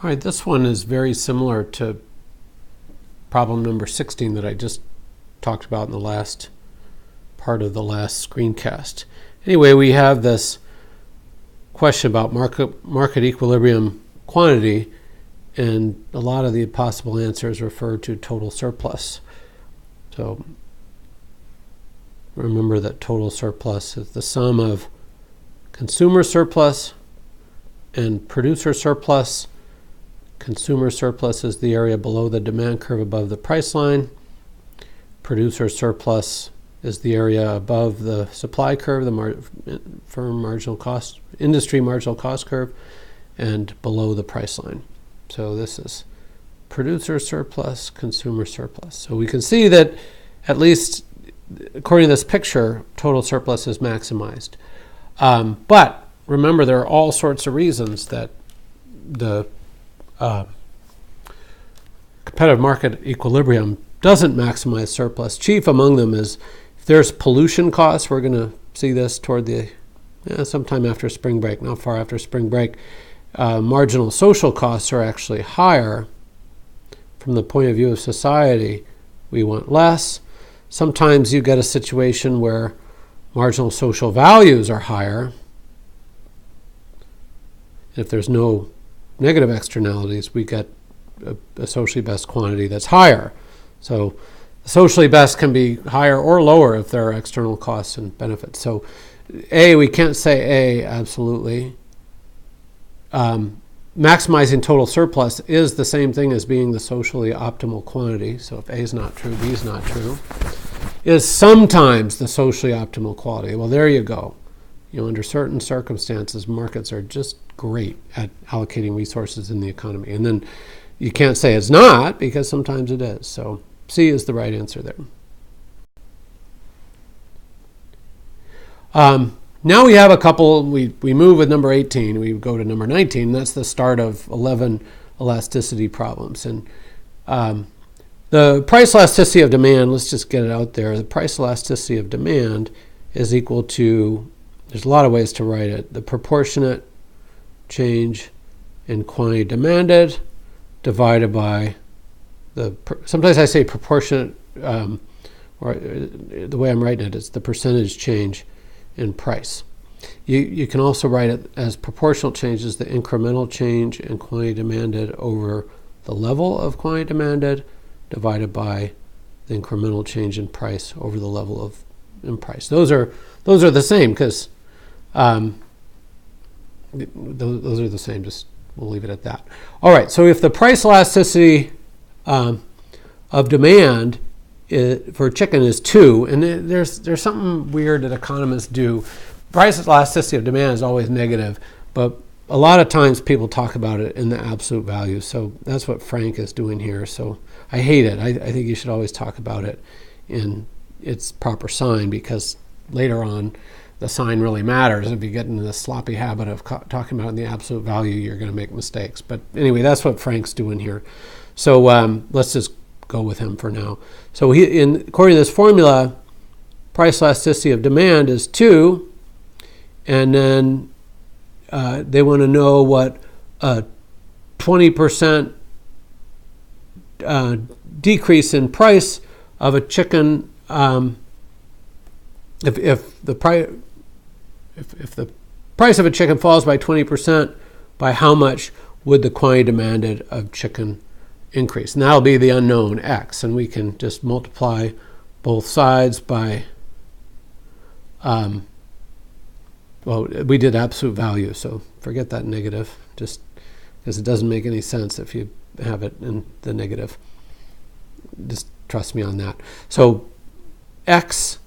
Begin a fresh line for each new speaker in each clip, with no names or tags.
All right, this one is very similar to problem number 16 that I just talked about in the last part of the last screencast. Anyway, we have this question about market equilibrium quantity, and a lot of the possible answers refer to total surplus. So remember that total surplus is the sum of consumer surplus and producer surplus. Consumer surplus is the area below the demand curve above the price line. Producer surplus is the area above the supply curve, the firm marginal cost, industry marginal cost curve, and below the price line. So this is producer surplus, consumer surplus. So we can see that, at least according to this picture, total surplus is maximized. But remember, there are all sorts of reasons that the competitive market equilibrium doesn't maximize surplus. Chief among them is if there's pollution costs. We're going to see this toward the sometime after spring break, not far after spring break. Marginal social costs are actually higher. From the point of view of society, we want less. Sometimes you get a situation where marginal social values are higher. If there's no negative externalities, we get a socially best quantity that's higher. So socially best can be higher or lower if there are external costs and benefits. So we can't say A, absolutely. Maximizing total surplus is the same thing as being the socially optimal quantity. So if A is not true, B is not true. Is sometimes the socially optimal quality. Well, there you go. Under certain circumstances, markets are just great at allocating resources in the economy. And then you can't say it's not, because sometimes it is. So C is the right answer there. Now we have a couple, we move with number 18, we go to number 19. That's the start of 11 elasticity problems. And the price elasticity of demand, let's just get it out there. The price elasticity of demand is equal to, there's a lot of ways to write it, the proportionate change in quantity demanded divided by sometimes I say proportionate, or the way I'm writing it is the percentage change in price. You can also write it as proportional change is the incremental change in quantity demanded over the level of quantity demanded divided by the incremental change in price over the level of in price. Those are the same because those are the same. Just we'll leave it at that. All right. So if the price elasticity of demand for chicken is 2, and there's something weird that economists do. Price elasticity of demand is always negative, but a lot of times people talk about it in the absolute value. So that's what Frank is doing here. So I hate it. I think you should always talk about it in its proper sign, because later on the sign really matters. If you get into the sloppy habit of talking about it in the absolute value, you're going to make mistakes. But anyway, that's what Frank's doing here. So let's just go with him for now. So according to this formula, price elasticity of demand is 2, and then they want to know what a 20% decrease in price of a chicken, if the price of a chicken falls by 20%, by how much would the quantity demanded of chicken increase? And that'll be the unknown x, and we can just multiply both sides by well, we did absolute value, so forget that negative, just because it doesn't make any sense if you have it in the negative. Just trust me on that. So x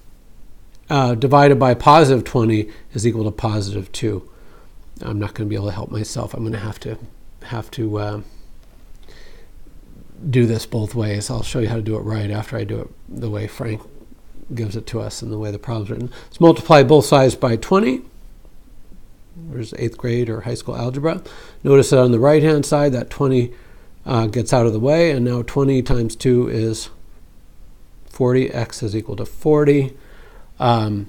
divided by positive 20 is equal to positive 2. I'm not going to be able to help myself. I'm going to have to do this both ways. I'll show you how to do it right after I do it the way Frank gives it to us and the way the problem's written. Let's multiply both sides by 20. There's 8th grade or high school algebra. Notice that on the right-hand side, that 20 gets out of the way, and now 20 times 2 is 40. X is equal to 40. And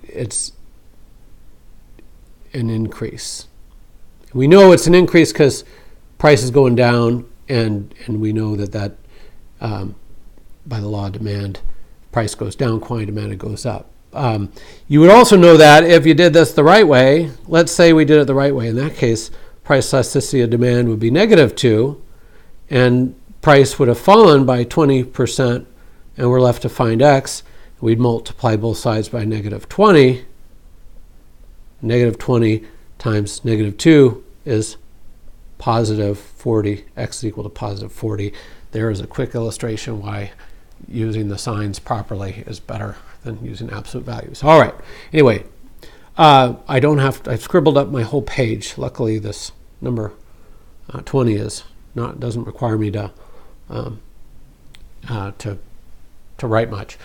it's an increase. We know it's an increase because price is going down, and we know that by the law of demand, price goes down, quantity demanded goes up. You would also know that if you did this the right way. Let's say we did it the right way. In that case, price elasticity of demand would be -2, and price would have fallen by 20%, and we're left to find x. We'd multiply both sides by -20. -20 times -2 is +40. X is equal to +40. There is a quick illustration why using the signs properly is better than using absolute values. All right. Anyway, I've scribbled up my whole page. Luckily, this number 20 doesn't require me to write much.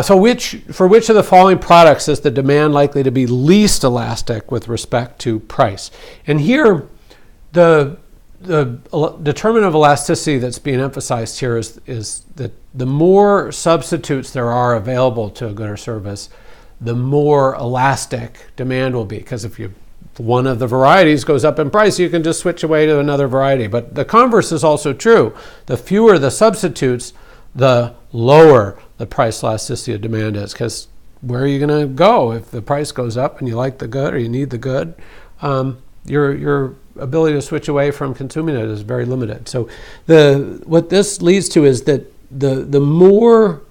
So for which of the following products is the demand likely to be least elastic with respect to price? And here, the determinant of elasticity that's being emphasized here is that the more substitutes there are available to a good or service, the more elastic demand will be. Because if one of the varieties goes up in price, you can just switch away to another variety. But the converse is also true. The fewer the substitutes, the lower the price elasticity of demand is. Because where are you going to go if the price goes up and you like the good or you need the good? Your ability to switch away from consuming it is very limited. So what this leads to is that the more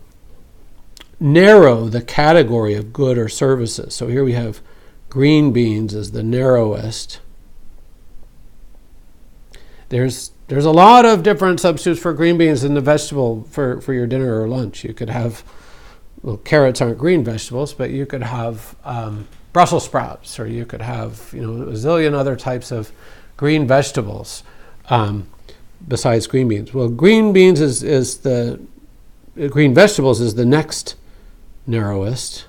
narrow the category of good or services. So here we have green beans as the narrowest. There's a lot of different substitutes for green beans in the vegetable for your dinner or lunch. You could have, carrots aren't green vegetables, but you could have Brussels sprouts, or you could have a zillion other types of green vegetables besides green beans. Well, green vegetables is the next narrowest.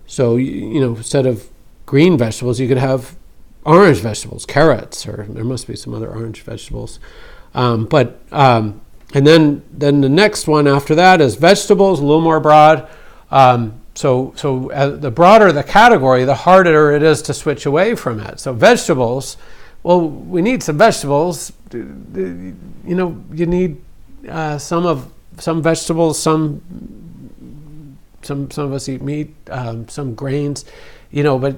So instead of green vegetables, you could have orange vegetables, carrots, or there must be some other orange vegetables. And then the next one after that is vegetables, a little more broad. So the broader the category, the harder it is to switch away from it. So vegetables, well, we need some vegetables. You need some vegetables. Some of us eat meat, some grains, but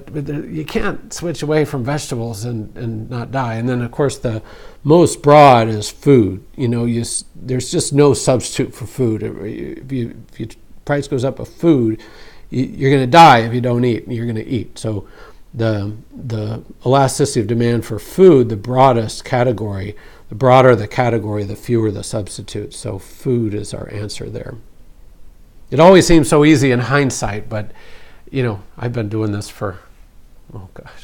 you can't switch away from vegetables and not die. And then, of course, the most broad is food. There's just no substitute for food. If your price goes up of food, you're going to die if you don't eat, and you're going to eat. So the elasticity of demand for food, the broadest category, the broader the category, the fewer the substitutes. So food is our answer there. It always seems so easy in hindsight, but I've been doing this for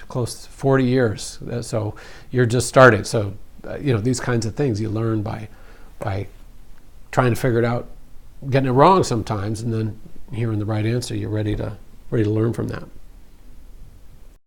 close to 40 years. So you're just starting. So these kinds of things you learn by trying to figure it out, getting it wrong sometimes, and then hearing the right answer. You're ready to learn from that.